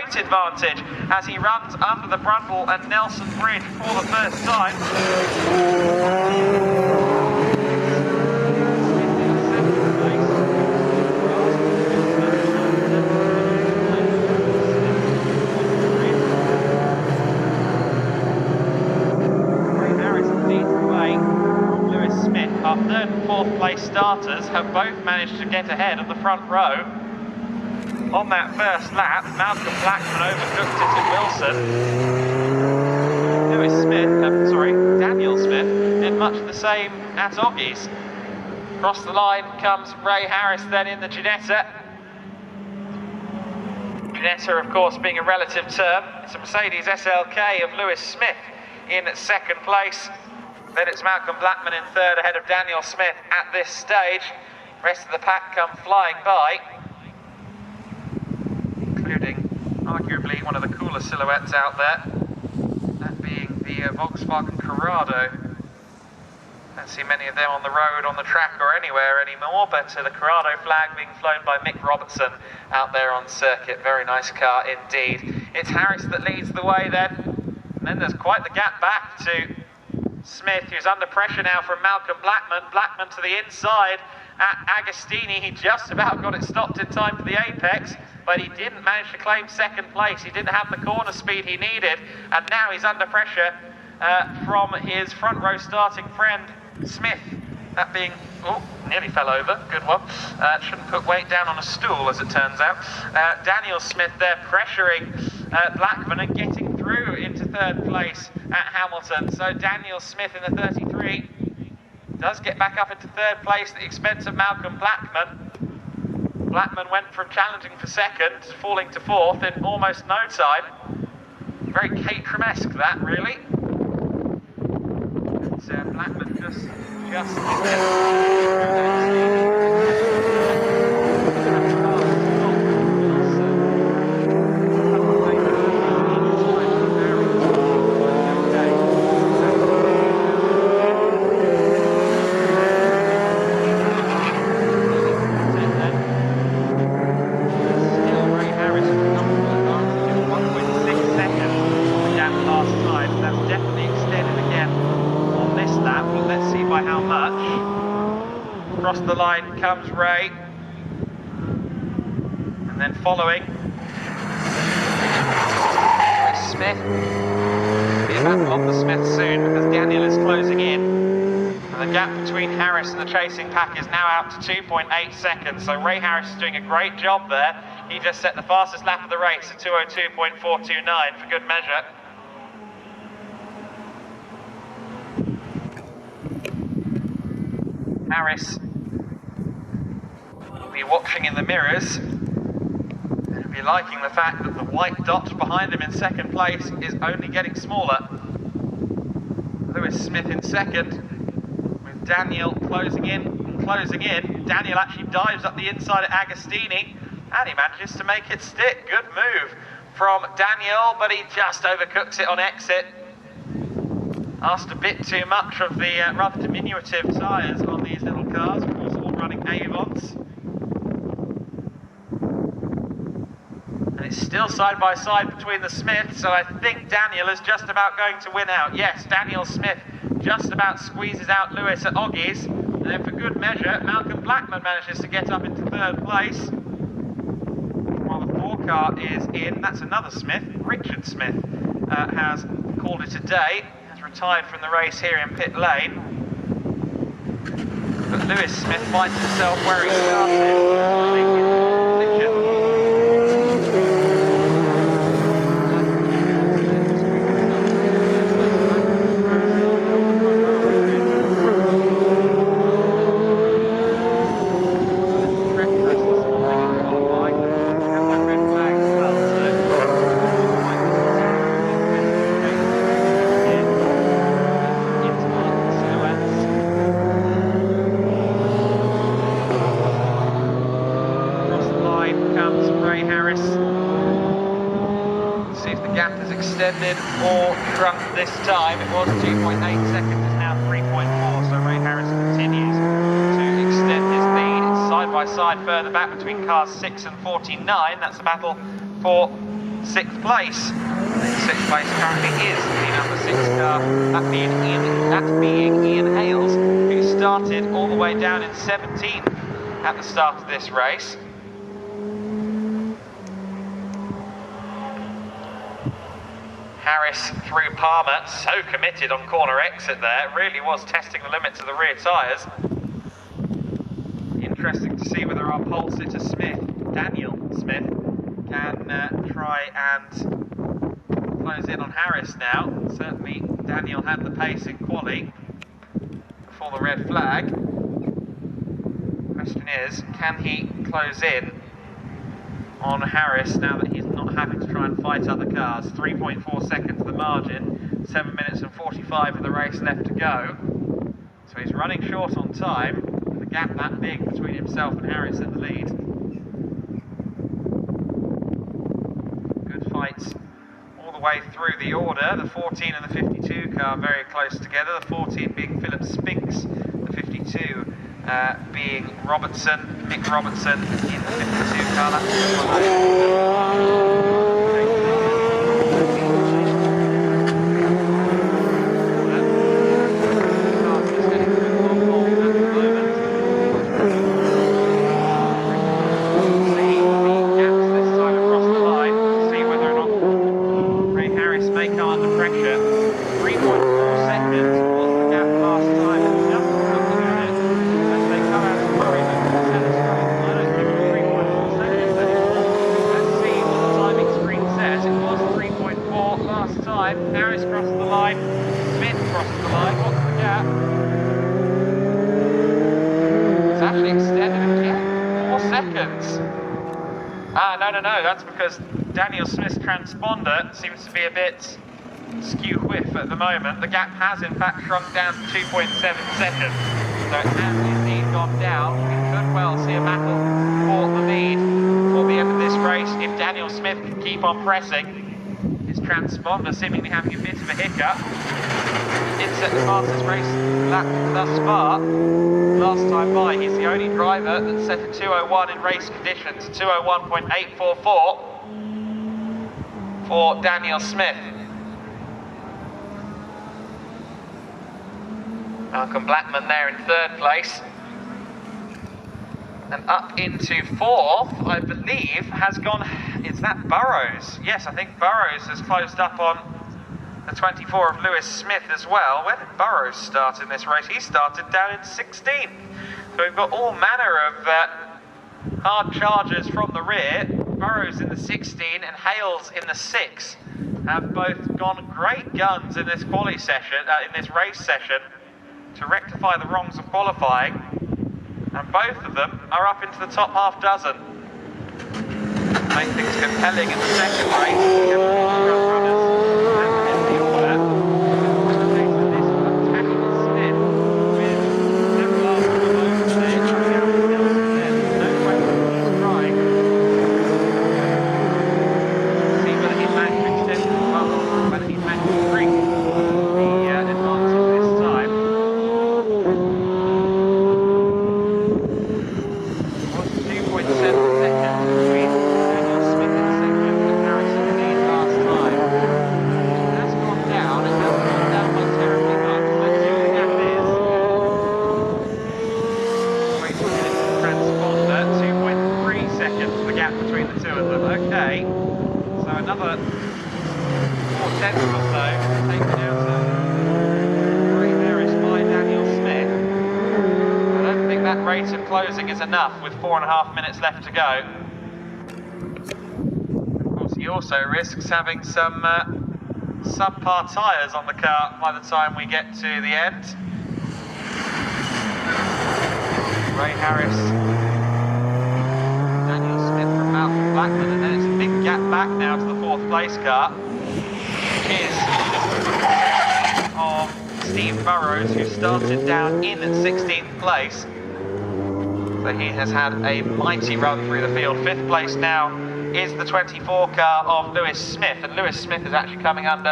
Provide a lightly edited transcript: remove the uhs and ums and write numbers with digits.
great advantage as he runs under the Brundle and Nelson Bridge for the first time. Our third and fourth place starters have both managed to get ahead of the front row. On that first lap, Malcolm Blackman overcooked it at Wilson. Daniel Smith did much the same at Oggies. Across the line comes Ray Harris then in the Ginetta. Ginetta, of course, being a relative term. It's a Mercedes SLK of Lewis Smith in second place. Then it's Malcolm Blackman in third ahead of Daniel Smith at this stage. The rest of the pack come flying by, including arguably one of the cooler silhouettes out there, that being the Volkswagen Corrado. Don't see many of them on the road, on the track or anywhere anymore, but the Corrado flag being flown by Mick Robertson out there on circuit. Very nice car indeed. It's Harris that leads the way then, and then there's quite the gap back to Smith, who's under pressure now from Malcolm Blackman. Blackman to the inside at Agostini. He just about got it stopped in time for the apex, but he didn't manage to claim second place. He didn't have the corner speed he needed, and now he's under pressure from his front row starting friend Smith. That being, oh, nearly fell over, good one. Shouldn't put weight down on a stool, as it turns out. Daniel Smith there pressuring Blackman and getting through into third place at Hamilton. So Daniel Smith in the 33 does get back up into third place at the expense of Malcolm Blackman. Blackman went from challenging for second to falling to fourth in almost no time. Very Caterham-esque that, really. And Blackman just across the line comes Ray, and then following Smith. Be a battle on the Smith soon because Daniel is closing in, and the gap between Harris and the chasing pack is now out to 2.8 seconds. So Ray Harris is doing a great job there. He just set the fastest lap of the race at 2:02.429 for good measure. Harris will be watching in the mirrors and be liking the fact that the white dot behind him in second place is only getting smaller. Lewis Smith in second, with Daniel closing in and closing in. Daniel actually dives up the inside at Agostini and he manages to make it stick. Good move from Daniel, but he just overcooks it on exit. Asked a bit too much of the rather diminutive tyres on these little cars, of course all running Avons. And it's still side by side between the Smiths, so I think Daniel is just about going to win out. Yes, Daniel Smith just about squeezes out Lewis at Oggies, and then for good measure, Malcolm Blackman manages to get up into third place. While the 4 car is in, that's another Smith, Richard Smith, has called it a day. Retired from the race here in pit lane, but Lewis Smith finds himself where he started. Extended or shrunk this time. It was 2.8 seconds, it's now 3.4, so Ray Harris continues to extend his lead. It's side by side further back between cars 6 and 49. That's the battle for 6th place. In 6th place currently is the number 6 car, that being Ian Hales, who started all the way down in 17th at the start of this race. Harris through Palmer, so committed on corner exit there, really was testing the limits of the rear tyres. Interesting to see whether our pole sitter Smith, Daniel Smith, can try and close in on Harris now. Certainly Daniel had the pace in quali before the red flag. Question is, can he close in on Harris now that he's not having to try and fight other cars? 3.4 seconds the margin, 7 minutes and 45 of the race left to go. So he's running short on time, with a gap that big between himself and Harris in the lead. Good fights all the way through the order. The 14 and the 52 car very close together, the 14 being Philip Spinks, the 52 being Robertson, Nick Robertson in the 52 car. Harris crosses the line, Smith crosses the line, what's the gap? It's actually extended again, 4 seconds. No, that's because Daniel Smith's transponder seems to be a bit skew-whiff at the moment. The gap has in fact shrunk down to 2.7 seconds, so it has indeed gone down. We could well see a battle for the lead before the end of this race if Daniel Smith can keep on pressing. Transponder seemingly having a bit of a hiccup. He did set the fastest race lap thus far. Last time by, he's the only driver that set a 2:01 in race conditions, 2:01.844 for Daniel Smith. Malcolm Blackman there in 3rd place. And up into 4th, I believe, has gone... Is that Burrows? Yes, I think Burrows has closed up on the 24 of Lewis Smith as well. Where did Burrows start in this race? He started down in 16th. So we've got all manner of hard chargers from the rear. Burrows in the 16 and Hales in the 6 have both gone great guns in this quali session, in this race session, to rectify the wrongs of qualifying. And both of them are up into the top half dozen. Make things compelling in the second race. We have the front runners in the order. In the case of this attacking Smith with several laps on the low there, coming out of the hills there. No question he's trying. See whether he's managed to extend the bubble, whether he's managed to bring the advantage this time. 2.7 seconds between Daniel Smith in second and Harris in the lead last time. It has gone down, it hasn't gone down by terribly much. Let's see what the gap is. Wait for the transponder, 2.3 seconds the gap between the two of them. Okay, so another 4 tenths or so taken out to Ray Harris by Daniel Smith. That rate of closing is enough with 4.5 minutes left to go. Of course, he also risks having some subpar tyres on the car by the time we get to the end. Ray Harris, Daniel Smith from Malcolm Blackman, and then it's a big gap back now to the 4th place car, which is of Steve Burrows, who started down in 16th place. So he has had a mighty run through the field. 5th place now is the 24 car of Lewis Smith, and Lewis Smith is actually coming under